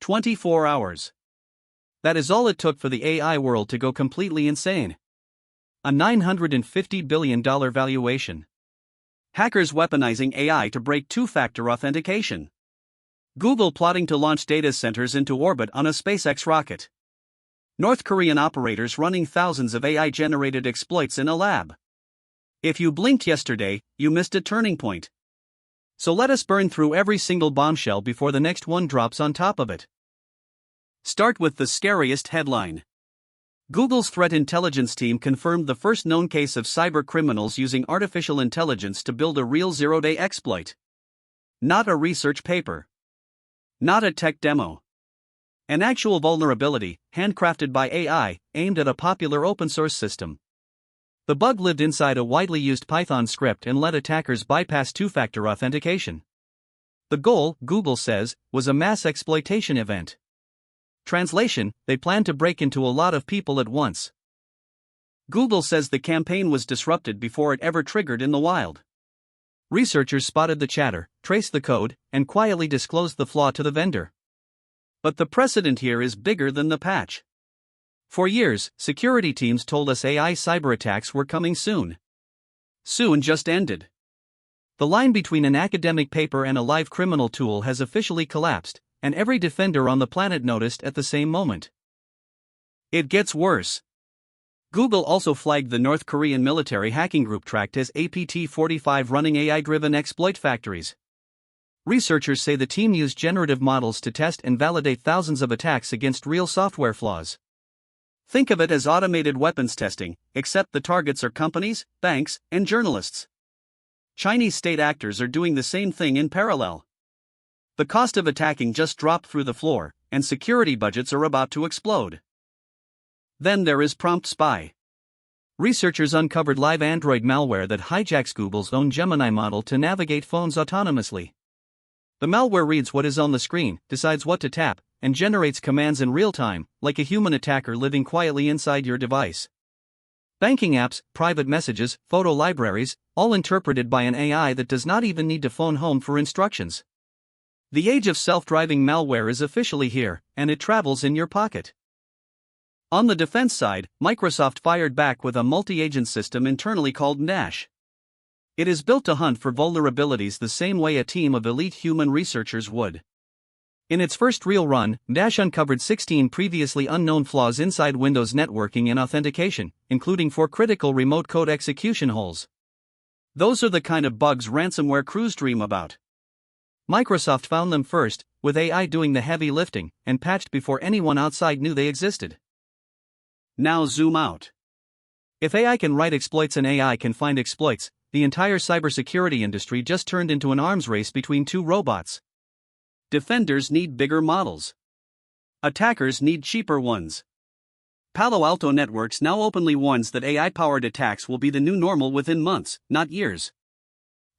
24 hours. That is all it took for the AI world to go completely insane. A $950 billion valuation. Hackers weaponizing AI to break two-factor authentication. Google plotting to launch data centers into orbit on a SpaceX rocket. North Korean operators running thousands of AI-generated exploits in a lab. If you blinked yesterday, you missed a turning point. So let us burn through every single bombshell before the next one drops on top of it. Start with the scariest headline. Google's threat intelligence team confirmed the first known case of cyber criminals using artificial intelligence to build a real zero-day exploit. Not a research paper. Not a tech demo. An actual vulnerability, handcrafted by AI, aimed at a popular open-source system. The bug lived inside a widely used Python script and let attackers bypass two-factor authentication. The goal, Google says, was a mass exploitation event. Translation: they planned to break into a lot of people at once. Google says the campaign was disrupted before it ever triggered in the wild. Researchers spotted the chatter, traced the code, and quietly disclosed the flaw to the vendor. But the precedent here is bigger than the patch. For years, security teams told us AI cyberattacks were coming soon. Soon just ended. The line between an academic paper and a live criminal tool has officially collapsed, and every defender on the planet noticed at the same moment. It gets worse. Google also flagged the North Korean military hacking group tracked as APT-45 running AI-driven exploit factories. Researchers say the team used generative models to test and validate thousands of attacks against real software flaws. Think of it as automated weapons testing, except the targets are companies, banks, and journalists. Chinese state actors are doing the same thing in parallel. The cost of attacking just dropped through the floor, and security budgets are about to explode. Then there is Prompt Spy. Researchers uncovered live Android malware that hijacks Google's own Gemini model to navigate phones autonomously. The malware reads what is on the screen, decides what to tap, and generates commands in real time, like a human attacker living quietly inside your device. Banking apps, private messages, photo libraries, all interpreted by an AI that does not even need to phone home for instructions. The age of self-driving malware is officially here, and it travels in your pocket. On the defense side, Microsoft fired back with a multi-agent system internally called Dash. It is built to hunt for vulnerabilities the same way a team of elite human researchers would. In its first real run, Dash uncovered 16 previously unknown flaws inside Windows networking and authentication, including 4 critical remote code execution holes. Those are the kind of bugs ransomware crews dream about. Microsoft found them first, with AI doing the heavy lifting, and patched before anyone outside knew they existed. Now zoom out. If AI can write exploits and AI can find exploits, the entire cybersecurity industry just turned into an arms race between two robots. Defenders need bigger models. Attackers need cheaper ones. Palo Alto Networks now openly warns that AI-powered attacks will be the new normal within months, not years.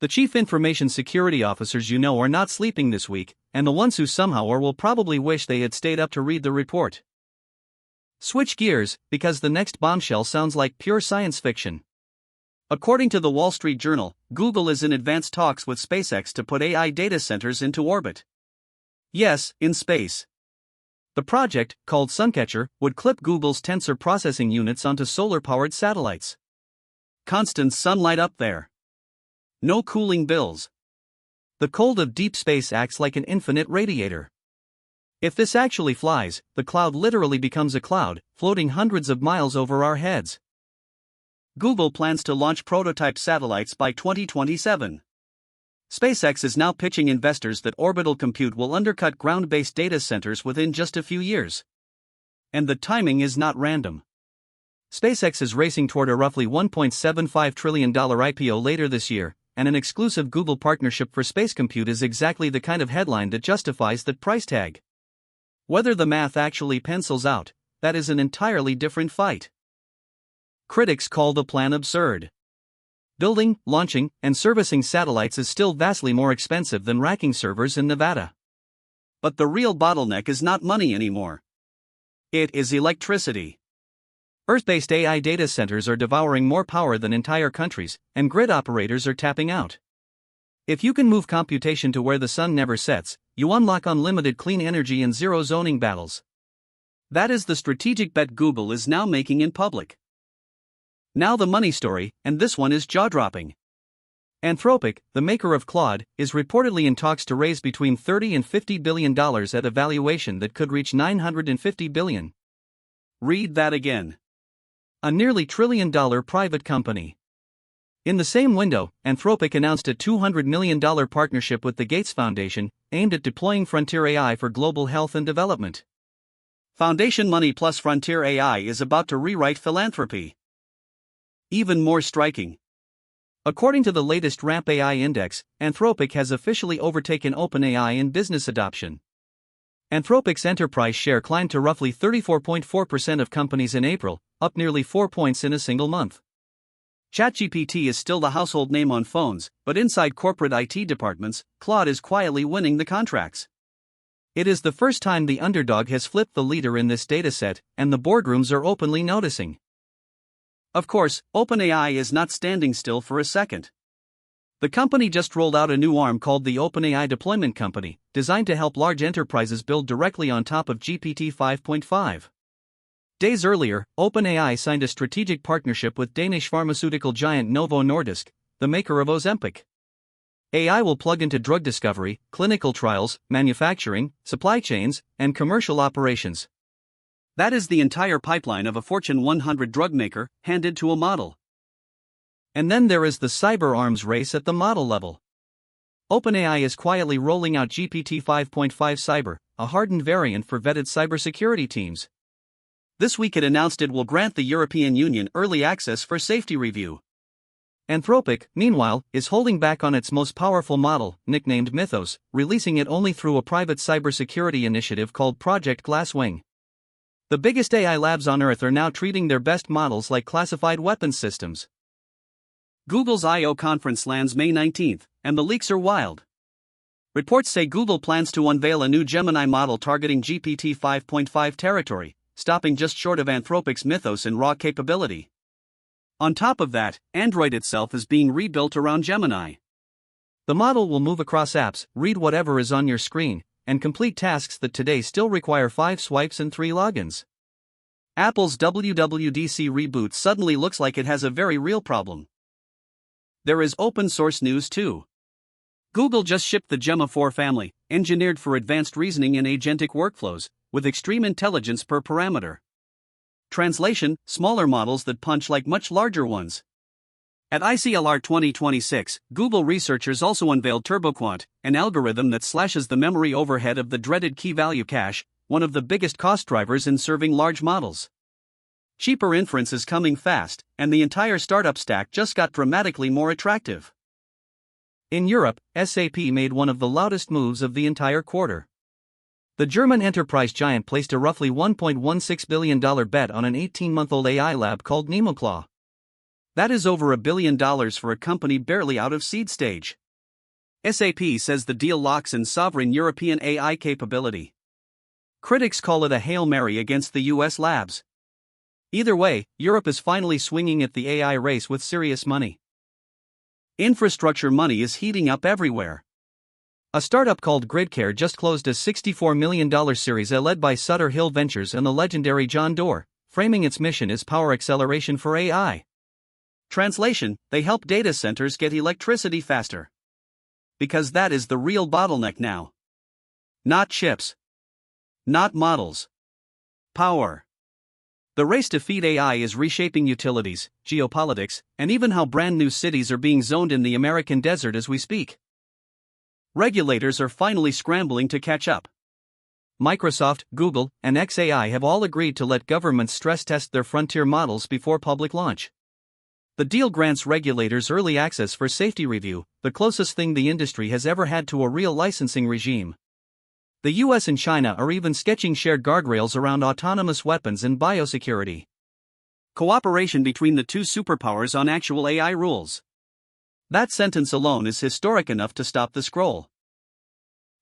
The chief information security officers you know are not sleeping this week, and the ones who somehow or will probably wish they had stayed up to read the report. Switch gears, because the next bombshell sounds like pure science fiction. According to the Wall Street Journal, Google is in advanced talks with SpaceX to put AI data centers into orbit. Yes, in space. The project, called Suncatcher, would clip Google's tensor processing units onto solar-powered satellites. Constant sunlight up there. No cooling bills. The cold of deep space acts like an infinite radiator. If this actually flies, the cloud literally becomes a cloud, floating hundreds of miles over our heads. Google plans to launch prototype satellites by 2027. SpaceX is now pitching investors that orbital compute will undercut ground-based data centers within just a few years. And the timing is not random. SpaceX is racing toward a roughly $1.75 trillion IPO later this year, and an exclusive Google partnership for space compute is exactly the kind of headline that justifies that price tag. Whether the math actually pencils out, that is an entirely different fight. Critics call the plan absurd. Building, launching, and servicing satellites is still vastly more expensive than racking servers in Nevada. But the real bottleneck is not money anymore. It is electricity. Earth-based AI data centers are devouring more power than entire countries, and grid operators are tapping out. If you can move computation to where the sun never sets, you unlock unlimited clean energy and zero zoning battles. That is the strategic bet Google is now making in public. Now the money story, and this one is jaw-dropping. Anthropic, the maker of Claude, is reportedly in talks to raise between $30 and $50 billion at a valuation that could reach $950 billion. Read that again. A nearly $1 trillion private company. In the same window, Anthropic announced a $200 million partnership with the Gates Foundation, aimed at deploying frontier AI for global health and development. Foundation money plus frontier AI is about to rewrite philanthropy. Even more striking. According to the latest Ramp AI index, Anthropic has officially overtaken OpenAI in business adoption. Anthropic's enterprise share climbed to roughly 34.4% of companies in April, up nearly 4 points in a single month. ChatGPT is still the household name on phones, but inside corporate IT departments, Claude is quietly winning the contracts. It is the first time the underdog has flipped the leader in this dataset, and the boardrooms are openly noticing. Of course, OpenAI is not standing still for a second. The company just rolled out a new arm called the OpenAI Deployment Company, designed to help large enterprises build directly on top of GPT 5.5. Days earlier, OpenAI signed a strategic partnership with Danish pharmaceutical giant Novo Nordisk, the maker of Ozempic. AI will plug into drug discovery, clinical trials, manufacturing, supply chains, and commercial operations. That is the entire pipeline of a Fortune 100 drug maker, handed to a model. And then there is the cyber arms race at the model level. OpenAI is quietly rolling out GPT 5.5 Cyber, a hardened variant for vetted cybersecurity teams. This week it announced it will grant the European Union early access for safety review. Anthropic, meanwhile, is holding back on its most powerful model, nicknamed Mythos, releasing it only through a private cybersecurity initiative called Project Glasswing. The biggest AI labs on Earth are now treating their best models like classified weapons systems. Google's I/O conference lands May 19th, and the leaks are wild. Reports say Google plans to unveil a new Gemini model targeting GPT 5.5 territory, stopping just short of Anthropic's Mythos in raw capability. On top of that, Android itself is being rebuilt around Gemini. The model will move across apps, read whatever is on your screen, and complete tasks that today still require 5 swipes and 3 logins. Apple's WWDC reboot suddenly looks like it has a very real problem. There is open source news too. Google just shipped the Gemma 4 family, engineered for advanced reasoning and agentic workflows, with extreme intelligence per parameter. Translation: smaller models that punch like much larger ones. At ICLR 2026, Google researchers also unveiled TurboQuant, an algorithm that slashes the memory overhead of the dreaded key-value cache, one of the biggest cost drivers in serving large models. Cheaper inference is coming fast, and the entire startup stack just got dramatically more attractive. In Europe, SAP made one of the loudest moves of the entire quarter. The German enterprise giant placed a roughly $1.16 billion bet on an 18-month-old AI lab called NemoClaw. That is over $1 billion for a company barely out of seed stage. SAP says the deal locks in sovereign European AI capability. Critics call it a Hail Mary against the US labs. Either way, Europe is finally swinging at the AI race with serious money. Infrastructure money is heating up everywhere. A startup called Gridcare just closed a $64 million Series A led by Sutter Hill Ventures and the legendary John Doerr, framing its mission as power acceleration for AI. Translation: they help data centers get electricity faster. Because that is the real bottleneck now. Not chips. Not models. Power. The race to feed AI is reshaping utilities, geopolitics, and even how brand new cities are being zoned in the American desert as we speak. Regulators are finally scrambling to catch up. Microsoft, Google, and xAI have all agreed to let governments stress test their frontier models before public launch. The deal grants regulators early access for safety review, the closest thing the industry has ever had to a real licensing regime. The US and China are even sketching shared guardrails around autonomous weapons and biosecurity. Cooperation between the two superpowers on actual AI rules. That sentence alone is historic enough to stop the scroll.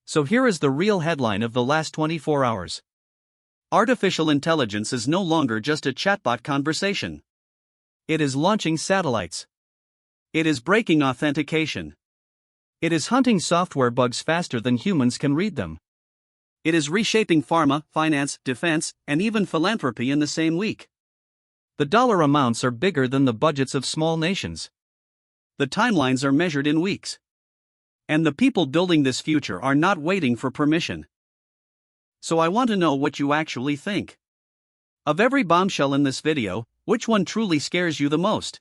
So here is the real headline of the last 24 hours. Artificial intelligence is no longer just a chatbot conversation. It is launching satellites. It is breaking authentication. It is hunting software bugs faster than humans can read them. It is reshaping pharma, finance, defense, and even philanthropy in the same week. The dollar amounts are bigger than the budgets of small nations. The timelines are measured in weeks. And the people building this future are not waiting for permission. So I want to know what you actually think. Of every bombshell in this video, which one truly scares you the most?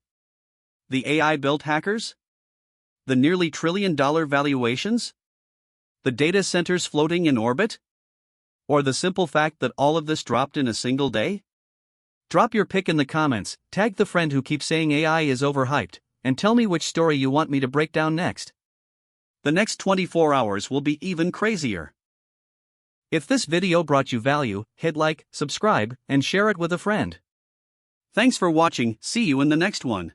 The AI-built hackers? The nearly $1 trillion valuations? The data centers floating in orbit? Or the simple fact that all of this dropped in a single day? Drop your pick in the comments, tag the friend who keeps saying AI is overhyped, and tell me which story you want me to break down next. The next 24 hours will be even crazier. If this video brought you value, hit like, subscribe, and share it with a friend. Thanks for watching, see you in the next one.